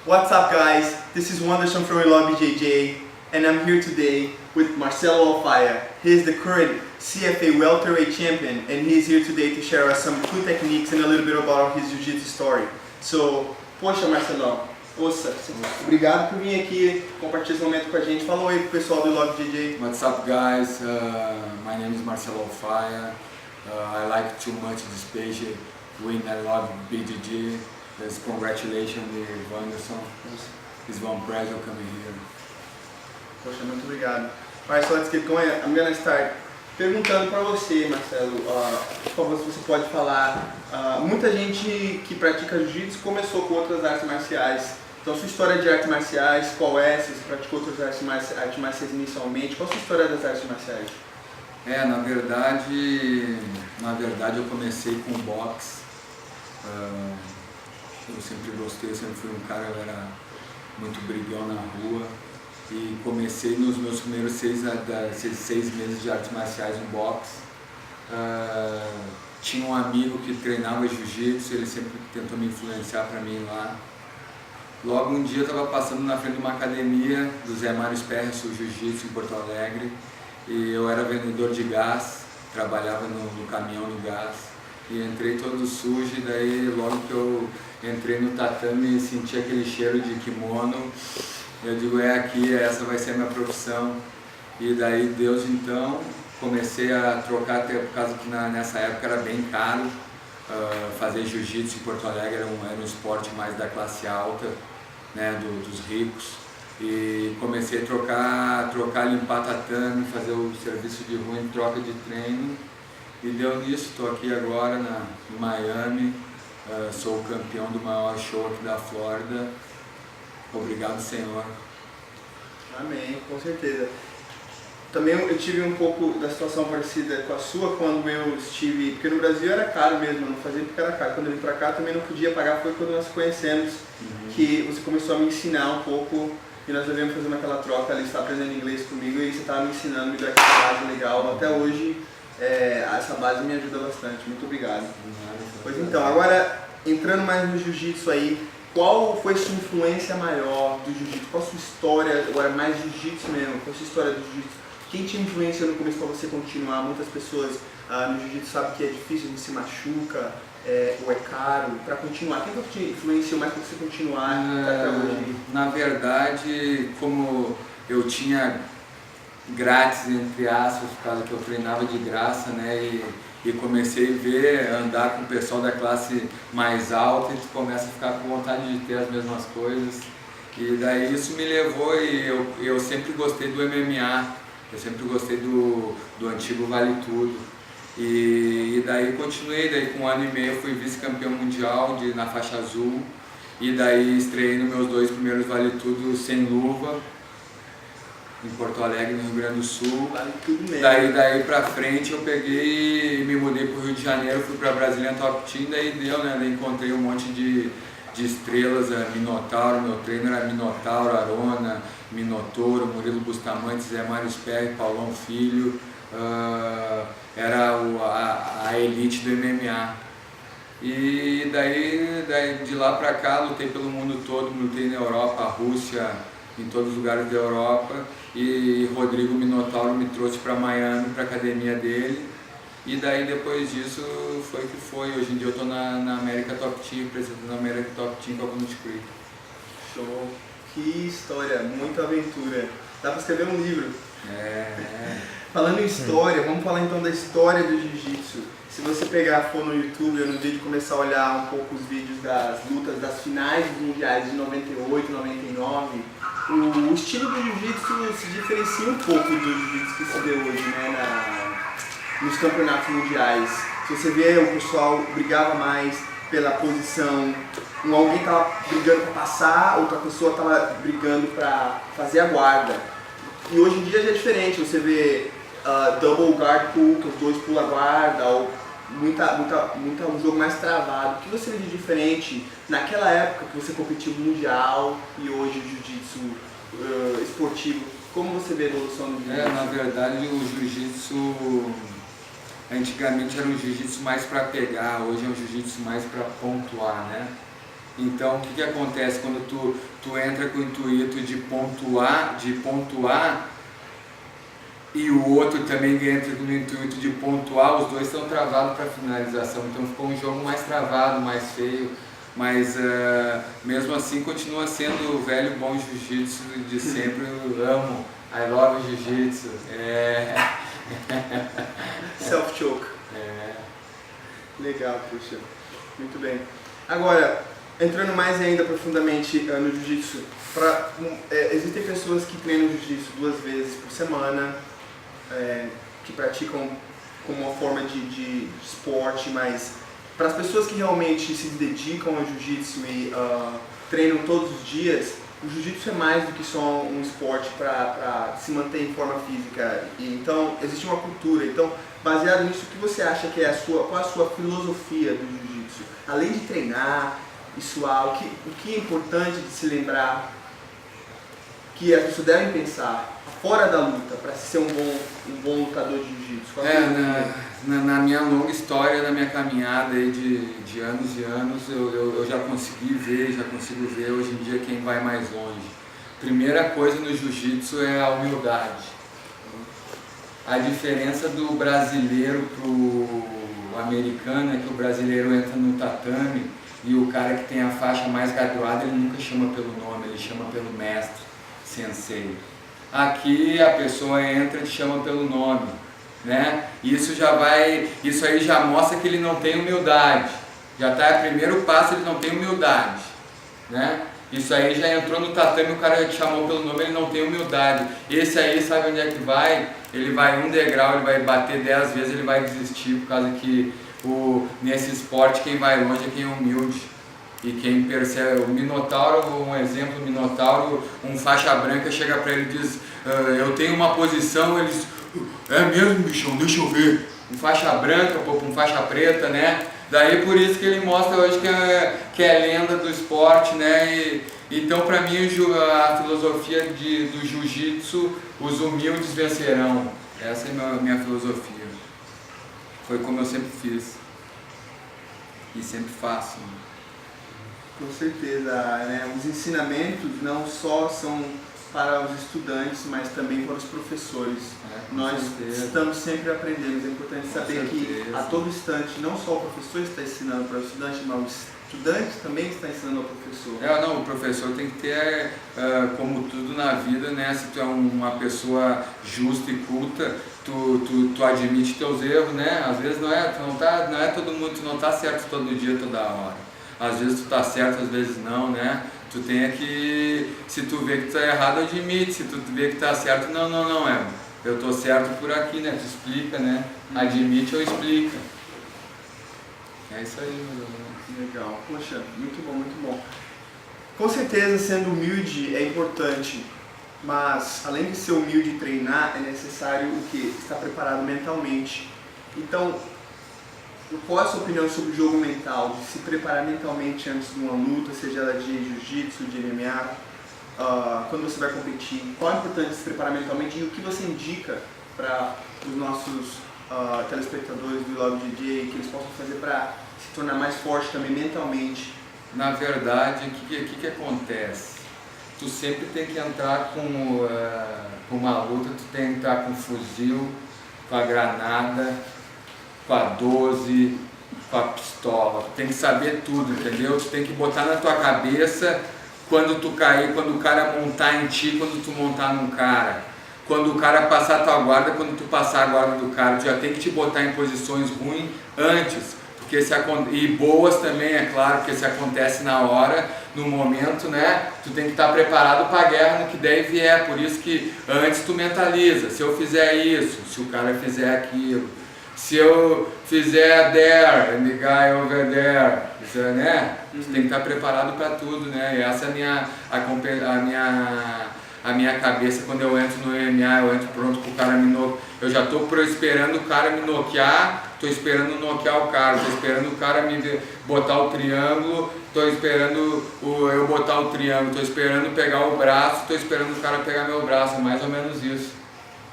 What's up, guys? This is Wanderson from Lobby JJ, and I'm here today with Marcelo Alfaia. He is the current CFA welterweight champion, and he's here today to share us some cool techniques and a little bit about his jiu-jitsu story. So, poxa, Marcelão, obrigado por vir aqui compartilhar esse momento com a gente. Fala oi pro pessoal do Lobby JJ. What's up, guys? My name is Marcelo Alfaia. I like too much this page. I love BJJ. Congratulations to Wanderson. It's one pleasure coming here. Poxa, muito obrigado. Alright, so let's get going. I'm gonna start perguntando para você, Marcelo, por favor, se você pode falar. Muita gente que pratica jiu-jitsu começou com outras artes marciais. Então, sua história de artes marciais, qual é? Se você praticou outras artes marciais inicialmente, qual a sua história das artes marciais? Na verdade eu comecei com boxe. Eu sempre gostei, eu sempre fui um cara, eu era muito brigão na rua e comecei nos meus primeiros 6 meses de artes marciais no boxe. Tinha um amigo que treinava jiu-jitsu, ele sempre tentou me influenciar para mim ir lá. Logo um dia eu estava passando na frente de uma academia do Zé Mário Sperris Jiu-Jitsu em Porto Alegre e eu era vendedor de gás, trabalhava no caminhão do gás. E entrei todo sujo e daí logo que eu entrei no tatame e senti aquele cheiro de kimono, eu digo, é aqui, essa vai ser a minha profissão. E daí Deus, então, comecei a trocar, até por causa que nessa época era bem caro fazer jiu-jitsu em Porto Alegre, era um esporte mais da classe alta, né, dos ricos. E comecei a trocar, limpar tatame, fazer o serviço de rua em troca de treino. E deu nisso, estou aqui agora em Miami, sou o campeão do maior show aqui da Flórida. Obrigado, Senhor. Amém, com certeza. Também eu tive um pouco da situação parecida com a sua quando eu estive, porque no Brasil era caro mesmo, eu não fazia porque era caro. Quando eu vim pra cá também não podia pagar, foi quando nós conhecemos, que você começou a me ensinar um pouco e nós devemos fazendo aquela troca ali, você estava aprendendo inglês comigo e você estava me ensinando, me deu aquela base legal. Até hoje essa base me ajuda bastante, muito obrigado. Pois então, agora entrando mais no jiu-jitsu aí, qual foi sua influência maior do jiu-jitsu? Qual a sua história, agora mais jiu-jitsu mesmo, qual a sua história do jiu-jitsu? Quem te influenciou no começo para você continuar? Muitas pessoas no jiu-jitsu sabem que é difícil, a gente se machuca, ou é caro, para continuar. Quem que te influenciou mais para você continuar até hoje? Na verdade, como eu tinha grátis, entre aspas, por causa que eu treinava de graça, né, e comecei a ver, andar com o pessoal da classe mais alta e tu começa a ficar com vontade de ter as mesmas coisas. E daí isso me levou e eu sempre gostei do MMA, eu sempre gostei do antigo Vale Tudo. E daí continuei, daí com 1 ano e meio eu fui vice-campeão mundial na faixa azul e daí estreiei nos meus 2 primeiros Vale Tudo sem luva, em Porto Alegre, no Rio Grande do Sul. Vale tudo mesmo. Daí pra frente eu peguei e me mudei pro Rio de Janeiro, fui pra Brazilian Top Team, daí deu, né? Daí encontrei um monte de estrelas, Minotauro, meu treino era Minotauro, Arona, Minotouro, Murilo Bustamante, Zé Mário Sperri, Paulão Filho, era a elite do MMA. E daí de lá pra cá lutei pelo mundo todo, lutei na Europa, Rússia, em todos os lugares da Europa, e Rodrigo Minotauro me trouxe para Miami, para a academia dele, e daí depois disso foi que foi. Hoje em dia eu estou na América Top Team, apresentando na América Top Team com a Covenant Creek. Show! Que história, muita aventura. Dá para escrever um livro. Falando em história, vamos falar então da história do jiu-jitsu. Se você for no YouTube ou no vídeo começar a olhar um pouco os vídeos das lutas, das finais dos mundiais de 98, 99, o estilo do jiu-jitsu se diferencia um pouco do jiu-jitsu que se vê hoje, né, nos campeonatos mundiais. Se você vê, o pessoal brigava mais pela posição, alguém estava brigando para passar, outra pessoa estava brigando para fazer a guarda. E hoje em dia já é diferente, você vê double guard pull, que os dois pulam a guarda, ou um jogo mais travado. O que você vê de diferente naquela época que você competiu no mundial e hoje o jiu-jitsu esportivo? Como você vê a evolução do jiu-jitsu? Na verdade o jiu-jitsu antigamente era um jiu-jitsu mais para pegar, hoje é um jiu-jitsu mais para pontuar, né? Então, o que acontece quando tu entra com o intuito de pontuar, e o outro também entra com o intuito de pontuar, os dois estão travados para finalização, então ficou um jogo mais travado, mais feio, mas mesmo assim continua sendo o velho bom jiu-jitsu de sempre. Eu amo, I love jiu-jitsu. Self-choke. Legal, puxa, muito bem. Agora, entrando mais ainda profundamente no jiu-jitsu, existem pessoas que treinam jiu-jitsu 2 vezes por semana, que praticam como uma forma de esporte, mas para as pessoas que realmente se dedicam ao jiu-jitsu e treinam todos os dias, o jiu-jitsu é mais do que só um esporte para se manter em forma física. Então, existe uma cultura. Então, baseado nisso, o que você acha que é qual a sua filosofia do jiu-jitsu? Além de treinar e suar, o que é importante de se lembrar que as pessoas devem pensar fora da luta para ser um bom lutador de jiu-jitsu? Na minha longa história, na minha caminhada aí de anos e anos, eu já consigo ver hoje em dia quem vai mais longe. Primeira coisa no jiu-jitsu é a humildade. A diferença do brasileiro pro americano é que o brasileiro entra no tatame e o cara que tem a faixa mais graduada, ele nunca chama pelo nome, ele chama pelo mestre, sensei. Aqui a pessoa entra e chama pelo nome, né? Isso aí já mostra que ele não tem humildade. Já tá, primeiro passo, ele não tem humildade, né? Isso aí já entrou no tatame, o cara te chamou pelo nome, ele não tem humildade. Esse aí, sabe onde é que vai? Ele vai um degrau, ele vai bater 10 vezes, ele vai desistir, por causa que nesse esporte quem vai longe é quem é humilde. E quem percebe, o Minotauro, um exemplo, o Minotauro, um faixa branca chega pra ele e diz, eu tenho uma posição, ele diz, é mesmo, bichão, deixa eu ver. Um faixa branca, um faixa preta, né? Daí por isso que ele mostra hoje que é lenda do esporte, né? Então pra mim a filosofia do jiu-jitsu, os humildes vencerão. Essa é a minha filosofia. Foi como eu sempre fiz. E sempre faço. Com certeza, né? Os ensinamentos não só são para os estudantes, mas também para os professores. Nós estamos sempre aprendendo. É importante saber que a todo instante, não só o professor está ensinando para o estudante, mas o estudante também está ensinando ao professor. O professor tem que ter, como tudo na vida, né? Se tu é uma pessoa justa e culta, tu admite teus erros, né? Às vezes não é todo mundo, tu não está certo todo dia, toda hora. Às vezes tu tá certo, às vezes não, né? Tu tem que, se tu vê que tu tá errado, admite. Se tu vê que tá certo, não, eu tô certo por aqui, né? Tu explica, né? Admite ou explica. É isso aí, meu Deus. Legal. Poxa, muito bom, muito bom. Com certeza, sendo humilde é importante, mas além de ser humilde e treinar, é necessário o quê? Estar preparado mentalmente. Então, qual é a sua opinião sobre o jogo mental, de se preparar mentalmente antes de uma luta, seja ela de jiu-jitsu, de MMA, quando você vai competir? Qual é importante se preparar mentalmente e o que você indica para os nossos telespectadores do Love DJ, que eles possam fazer para se tornar mais forte também mentalmente? Na verdade, o que acontece? Tu sempre tem que entrar com uma luta, tu tem que entrar com fuzil, com a granada, com a 12, com a pistola. Tu tem que saber tudo, entendeu? Tu tem que botar na tua cabeça quando tu cair, quando o cara montar em ti, quando tu montar num cara. Quando o cara passar a tua guarda, quando tu passar a guarda do cara. Tu já tem que te botar em posições ruins antes. E boas também, é claro, porque se acontece na hora, no momento, né? Tu tem que estar preparado para a guerra no que der e vier. Por isso que antes tu mentaliza. Se eu fizer isso, se o cara fizer aquilo. Se eu fizer there, and the guy over there, né? Você tem que estar preparado para tudo, né? E essa é a minha cabeça quando eu entro no MMA, eu entro pronto pro cara me noquear. Eu já estou esperando o cara me noquear, estou esperando noquear o cara, estou esperando o cara me botar o triângulo, estou esperando eu botar o triângulo, estou esperando pegar o braço, estou esperando o cara pegar meu braço, é mais ou menos isso,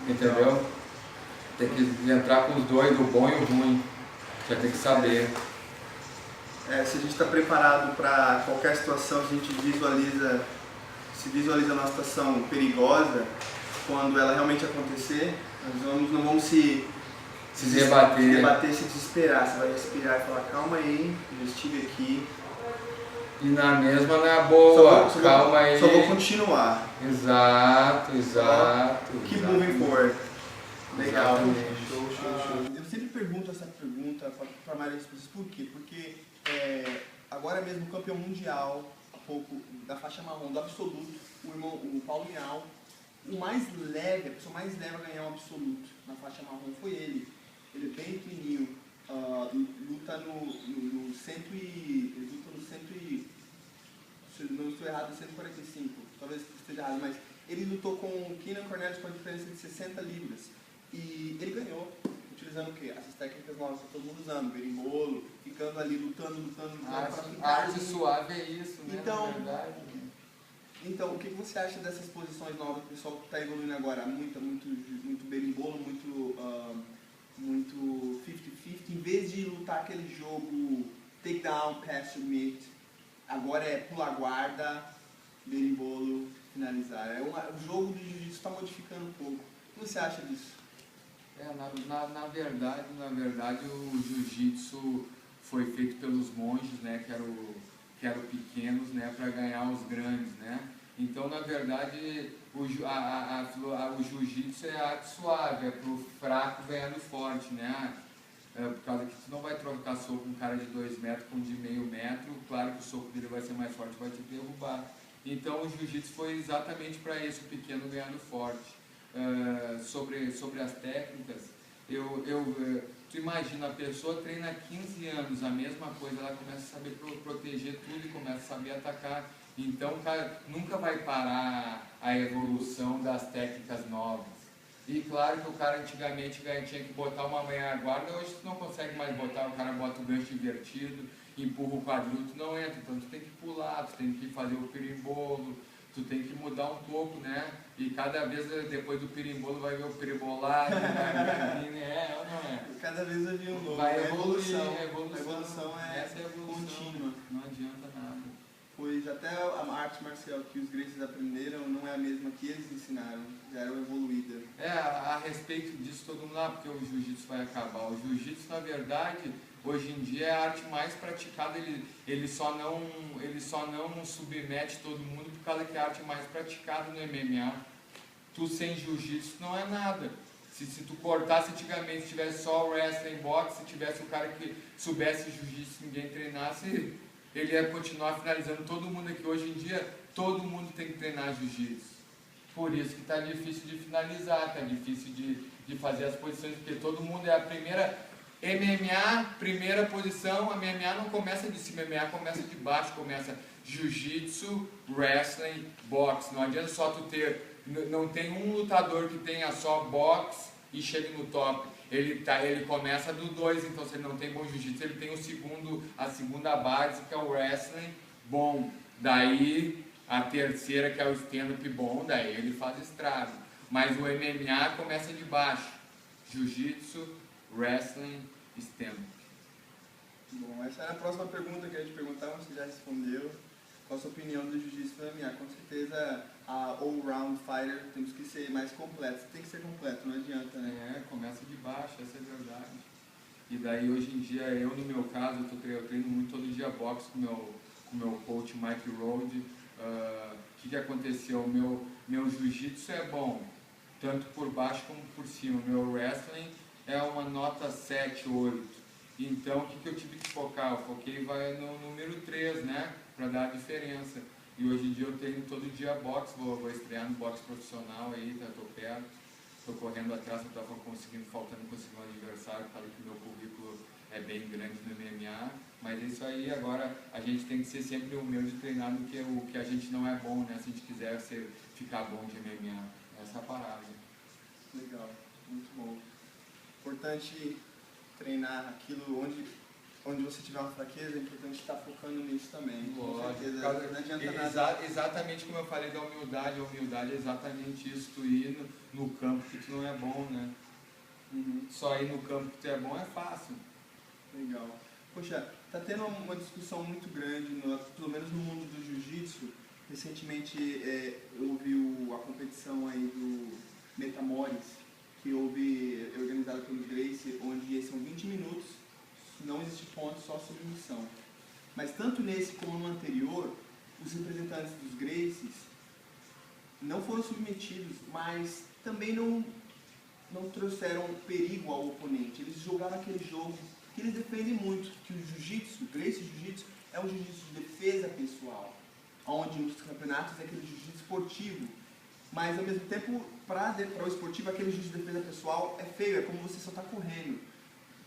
entendeu? Tem que entrar com os dois, o bom e o ruim. Já tem que saber. se a gente está preparado para qualquer situação, se a gente visualiza a nossa situação perigosa, quando ela realmente acontecer, nós não vamos se debater, se desesperar. Você vai respirar e falar, calma aí, eu estive aqui. E na boa, calma aí. Só vou continuar. Exato. Keep moving forward. Legal. Show. Eu sempre pergunto essa pergunta para várias pessoas, por quê? Porque agora mesmo o campeão mundial, há pouco, da faixa marrom, do absoluto, o Paulo Miau, a pessoa mais leve a ganhar um absoluto na faixa marrom foi ele. Ele é bem pequenininho, luta no 100 se não estou errado, 145, talvez esteja errado, mas ele lutou com o Keenan Cornelius com a diferença de 60 libras. E ele ganhou, utilizando o quê? Essas técnicas novas que todo mundo usando, berimbolo, ficando ali lutando para ficar arte suave é isso, né? Então, na verdade. Então, o que você acha dessas posições novas que o pessoal está evoluindo agora? Muito berimbolo, muito 50-50, em vez de lutar aquele jogo takedown, pass, submit, agora é pular guarda, berimbolo, finalizar. O jogo do jiu-jitsu está modificando um pouco. O que você acha disso? Na verdade o jiu-jitsu foi feito pelos monges, né, que eram pequenos, né, para ganhar os grandes, né? Então, na verdade, o jiu-jitsu é arte suave, é pro fraco ganhar do forte, né? Por causa que tu não vai trocar soco com um cara de 2 metros com um de meio metro, claro que o soco dele vai ser mais forte, vai te derrubar. Então, o jiu-jitsu foi exatamente para isso, o pequeno ganhar do forte. Sobre as técnicas, tu imagina, a pessoa treina 15 anos, a mesma coisa, ela começa a saber proteger tudo e começa a saber atacar. Então, o cara nunca vai parar a evolução das técnicas novas. E claro que o cara antigamente tinha que botar uma meia guarda, hoje tu não consegue mais botar, o cara bota o gancho invertido, empurra o quadril, tu não entra, então tu tem que pular, tu tem que fazer o pirimbolo, tu tem que mudar um pouco, né? E cada vez depois do pirimbolo vai ver o pirimbolado, né? Ou não é? Cada vez eu vi um novo. Vai evolução. A evolução Essa é a evolução contínua. Não adianta nada. Pois até a arte marcial que os gregos aprenderam não é a mesma que eles ensinaram, já era evoluída. A respeito disso todo mundo lá, porque o jiu-jitsu vai acabar. O jiu-jitsu, na verdade, hoje em dia é a arte mais praticada, ele só não submete todo mundo por causa que é a arte mais praticada no MMA. Tu sem jiu-jitsu não é nada. Se tu cortasse antigamente, se tivesse só wrestling, boxe, se tivesse o cara que soubesse jiu-jitsu, ninguém treinasse, ele ia continuar finalizando todo mundo aqui. Hoje em dia, todo mundo tem que treinar jiu-jitsu. Por isso que está difícil de finalizar, está difícil de fazer as posições, porque todo mundo é a primeira... MMA, primeira posição, a MMA não começa de cima, a MMA começa de baixo, começa jiu-jitsu, wrestling, boxe. Não adianta só tu ter, não tem um lutador que tenha só boxe e chegue no top. Ele começa do 2, então se ele não tem bom jiu-jitsu, ele tem a segunda base, que é o wrestling bom. Daí a terceira, que é o stand-up bom, daí ele faz estrago. Mas o MMA começa de baixo, jiu-jitsu, wrestling, stand-up. Bom, essa era a próxima pergunta que a gente perguntava, você já respondeu. Qual a sua opinião do jiu-jitsu no MMA? Com certeza, a all-round fighter, temos que ser mais completo. Tem que ser completo, não adianta, né? Começa de baixo, essa é a verdade. E daí, hoje em dia, eu no meu caso, eu treino muito todo dia boxe com o meu coach Mike Road. O que aconteceu? Meu jiu-jitsu é bom, tanto por baixo como por cima. Meu wrestling é uma nota 7, 8. Então, o que eu tive que focar? Eu foquei no número 3, né? Para dar a diferença. E hoje em dia eu treino todo dia boxe, vou estrear no boxe profissional aí, tô perto. Estou correndo atrás, não estava faltando conseguir um adversário, falei que o meu currículo é bem grande no MMA. Mas isso aí, agora, a gente tem que ser sempre humilde e treinar no que o que a gente não é bom, né? Se a gente quiser ficar bom de MMA. Essa é a parada. Legal, muito bom. Importante treinar aquilo onde você tiver uma fraqueza, é importante estar focando nisso também. Com certeza, não adianta nada. Exatamente como eu falei da humildade, a humildade é exatamente isso, tu ir no campo que tu não é bom, né? Só ir no campo que tu é bom é fácil. Legal. Poxa, Tá tendo uma discussão muito grande, pelo menos no mundo do jiu-jitsu. Recentemente houve a competição aí do Metamores, que houve organizada pelo Gracie, onde são 20 minutos, não existe ponto, só submissão. Mas tanto nesse como no anterior, os representantes dos Gracies não foram submetidos, mas também não trouxeram perigo ao oponente. Eles jogaram aquele jogo que eles defendem muito, que o jiu-jitsu, o Gracie Jiu-Jitsu, é um jiu-jitsu de defesa pessoal, onde os campeonatos é aquele jiu-jitsu esportivo, mas ao mesmo tempo, para o esportivo, aquele jiu-jitsu de defesa pessoal é feio, é como você só está correndo.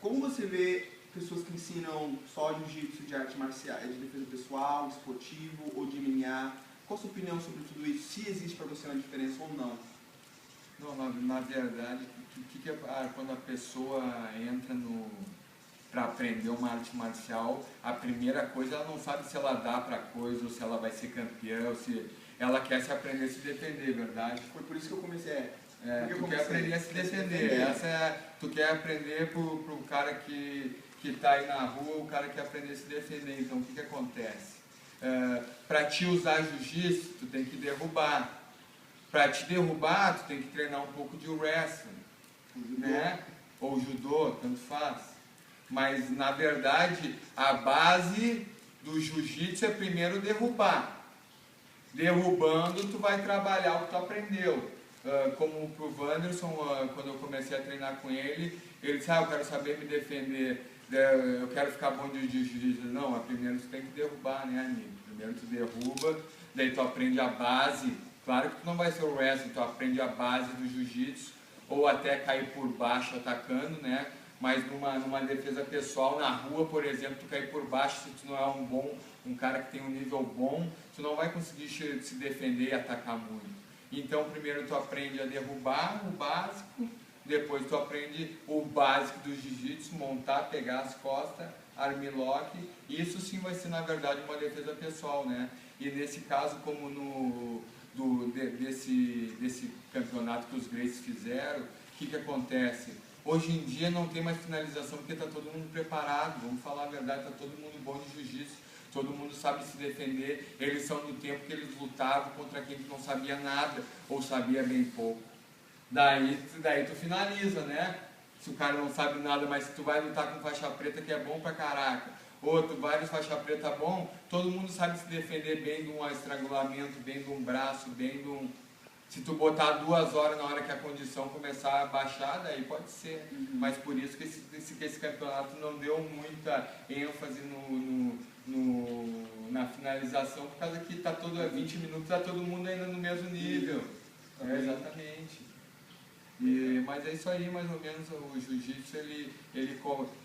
Como você vê pessoas que ensinam só jiu-jitsu de arte marcial, de defesa pessoal, esportivo ou de MMA? Qual a sua opinião sobre tudo isso? Se existe para você uma diferença ou não? Não, na verdade, quando a pessoa entra para aprender uma arte marcial, a primeira coisa, ela não sabe se ela dá para coisa, ou se ela vai ser campeã, ou se ela quer se aprender a se defender, verdade? Foi por isso que eu comecei. Tu quer aprender a se defender. Tu quer aprender pro cara que está aí na rua, o cara quer aprender a se defender. Então o que acontece? Para te usar jiu-jitsu, tu tem que derrubar. Para te derrubar, tu tem que treinar um pouco de wrestling, né? Ou judô, tanto faz. Mas, na verdade, a base do jiu-jitsu é primeiro derrubar. Derrubando, tu vai trabalhar o que tu aprendeu. Como pro Wanderson, quando eu comecei a treinar com ele disse, eu quero saber me defender, eu quero ficar bom de jiu-jitsu. Não, primeiro tu tem que derrubar, né, amigo? Primeiro tu derruba, daí tu aprende a base. Claro que tu não vai ser o wrestling, tu aprende a base do jiu-jitsu, ou até cair por baixo atacando, né? Mas numa defesa pessoal, na rua, por exemplo, tu cair por baixo, se tu não é um cara que tem um nível bom, tu não vai conseguir se defender e atacar muito. Então, primeiro tu aprende a derrubar o básico, depois tu aprende o básico do jiu-jitsu, montar, pegar as costas, armlock. Isso sim vai ser, na verdade, uma defesa pessoal, né? E nesse caso, como desse campeonato que os Gracies fizeram, o que acontece? Hoje em dia não tem mais finalização porque está todo mundo preparado, vamos falar a verdade, está todo mundo bom de jiu-jitsu, todo mundo sabe se defender, eles são do tempo que eles lutavam contra quem não sabia nada ou sabia bem pouco. Daí tu finaliza, né? Se o cara não sabe nada, mas se tu vai lutar com faixa preta que é bom pra caraca, ou tu vai de faixa preta bom, todo mundo sabe se defender bem de um estrangulamento, bem de um braço, bem de um... Se tu botar 2 horas na hora que a condição começar a baixar, daí pode ser. Mas por isso que esse campeonato não deu muita ênfase na finalização, por causa que tá 20 minutos, está todo mundo ainda no mesmo nível. Exatamente. Mas é isso aí, mais ou menos, o jiu-jitsu,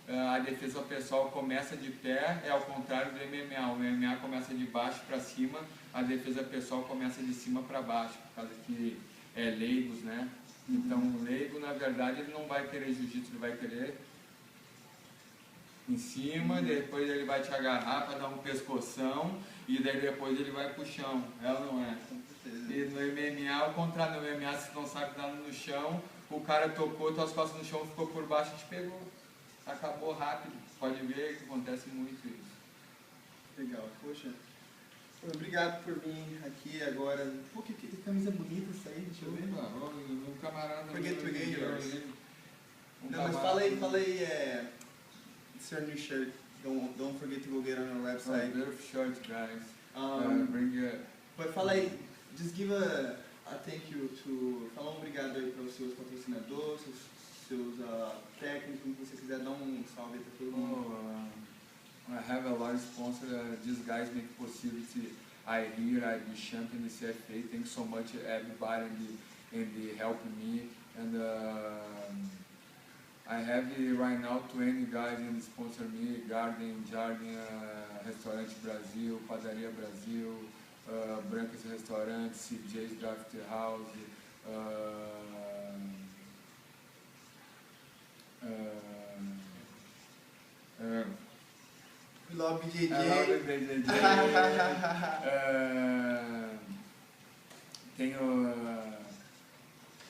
a defesa pessoal começa de pé, é ao contrário do MMA. O MMA começa de baixo para cima, a defesa pessoal começa de cima para baixo, por causa que é leigos, né? Então, o leigo, na verdade, ele não vai querer jiu-jitsu, ele vai querer em cima, depois ele vai te agarrar para dar um pescoção, e daí depois ele vai pro chão, é ou não é? E no MMA, ao contrário, no MMA, se tu não sabe dar no chão, o cara tocou, tuas costas no chão, ficou por baixo e te pegou. Acabou rápido. Pode ver que acontece muito isso. Legal, poxa. Obrigado por vir aqui agora. Pô, que camisa bonita essa aí, deixa eu ver. Um camarada... Forget to Gamers. Não, mas fala aí, it's your new shirt. Don't forget to go get on our website. Beautiful shirt, guys. Mas fala aí, just give a thank you to... Fala um obrigado aí para os seus patrocinadores, seus técnicos, se você quiser dar um salve aí para todo mundo. I have a lot of sponsors. These guys make possibility. I be champion in the CFA. Thanks so much everybody and helping me. And I have right now 20 guys and sponsor me. Jardim, Restaurante Brasil, Padaria Brasil, Brancas Restaurante, CJ's Draft House, Love BJJ.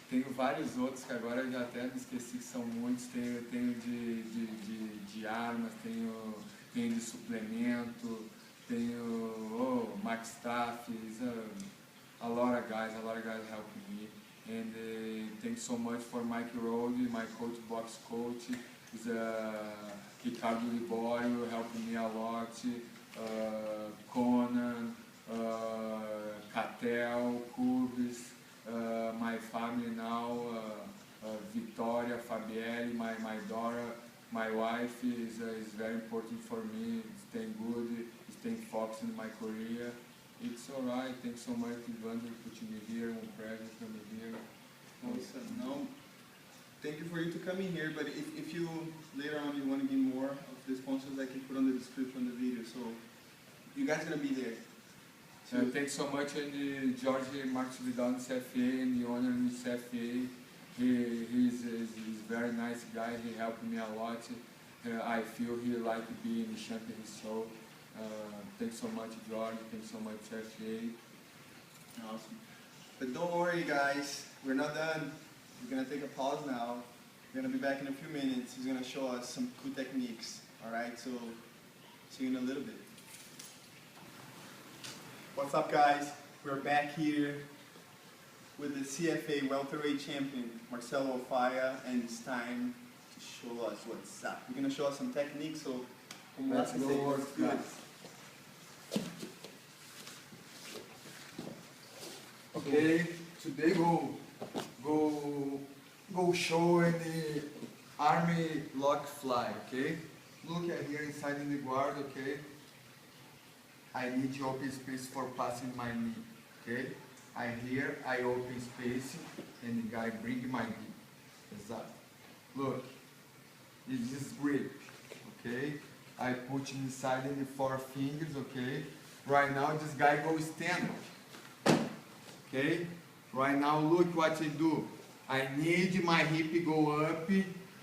Tenho vários outros que agora eu já até me esqueci que são muitos. Tenho de armas, tenho tem de suplemento, tem o Max Staff, a lot of guys helping me. And thanks so much for Mike Rode, my coach, box coach, is Ricardo Liborio, helping me a lot, Conan, Catel, Cubis, my family now, Victoria, Fabielle, my daughter, my wife is very important for me, staying good, staying focused in my career. It's alright, thanks so much Evander for putting me here, one present for me here. Awesome. No, thank you for you to coming here, but if you later on you want to get more of the sponsors, I can put on the description of the video, so you guys gonna be there. So thanks so much, and George Marcos Vidal in CFA and the owner in CFA. He's very nice guy. He helped me a lot. I feel he like being the champion. So thanks so much, George. Thanks so much, CFA. Awesome. But don't worry, guys. We're not done. We're gonna take a pause now. We're gonna be back in a few minutes. He's gonna show us some cool techniques. All right. So see you in a little bit. What's up, guys? We're back here with the CFA welterweight champion, Marcelo Ofaya, and it's time to show us what's up. We're going to show us some techniques, so let's go. Okay, today go show in the army lock fly, okay? Look at here inside in the guard, okay? I need to open space for passing my knee, okay? I open space and the guy bring my knee. Exactly. Look, this is grip, okay? I put inside in the 4 fingers, okay? Right now this guy goes stand, okay? Right now look what I do. I need my hip go up,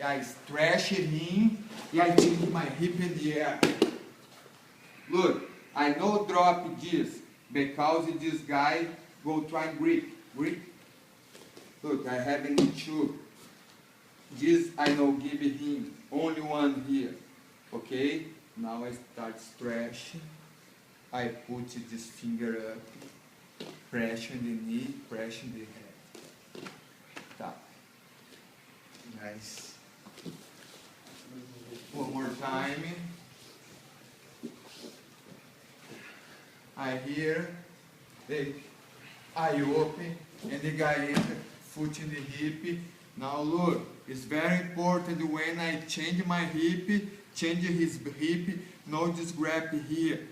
I stretch him, and I change my hip in the air. Look. I no drop this because this guy go try and grip. Look, I have any 2. This I no give him only 1 here. Okay? Now I start stretching. I put this finger up, pressure the knee, pressure the head. Tá. Nice. One more time. I hear, I open, and the guy enter, foot in the hip. Now look, it's very important when I change my hip, change his hip, no this grab here.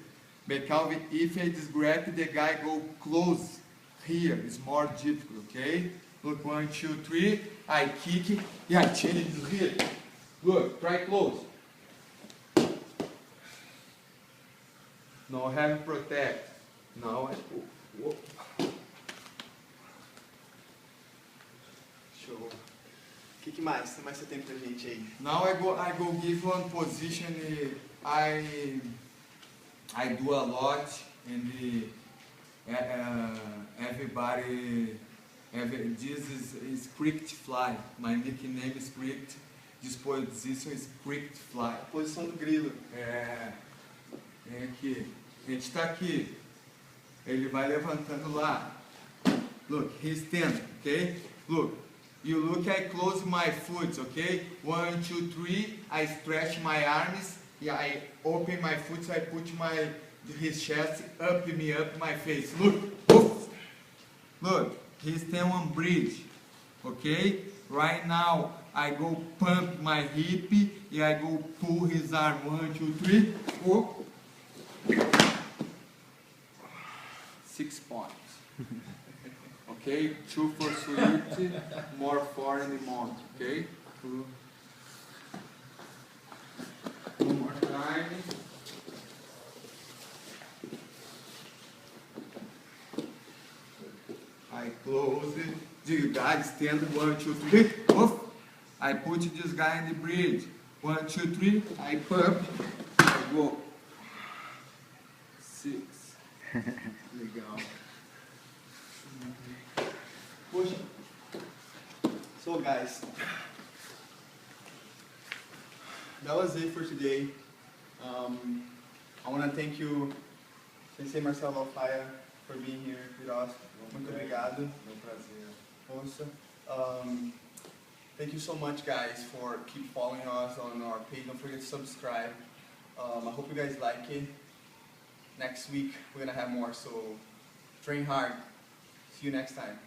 Because if I this grab, the guy go close here, it's more difficult, okay? Look, 1, 2, 3, I kick, and I change his hip. Look, try close. No have protect. Now I go. Show. O que mais você tem pra gente aí? Now I go give one position. I do a lot, and everybody. This is cricket fly. My nickname is cricket. This position is cricket fly. A posição do grilo. Vem aqui. A gente está aqui. Ele vai levantando lá. Look, he's standing, okay? Look. You look, I close my foot, okay? 1, 2, 3. I stretch my arms. Yeah, I open my foot. I put his chest up my face. Look. Oof. Look. He's standing on bridge, okay? Right now, I go pump my hip, and I go pull his arm. 1, 2, 3. Oh. 6 points. Okay? 2 for sweet, more 4 in the month. Okay? 2. One more time. I close it. The guy stand 1, 2, 3. Oof. I put this guy in the bridge. 1, 2, 3. I pump. I go. 6. Legal. Puxa. So guys, that was it for today. I want to thank you, Sensei Marcelo Alfaia, for being here with us. Muito obrigado. Meu prazer. Ouça. Thank you so much, guys, for keep following us on our page. Don't forget to subscribe. I hope you guys like it. Next week we're gonna have more, so train hard. See you next time.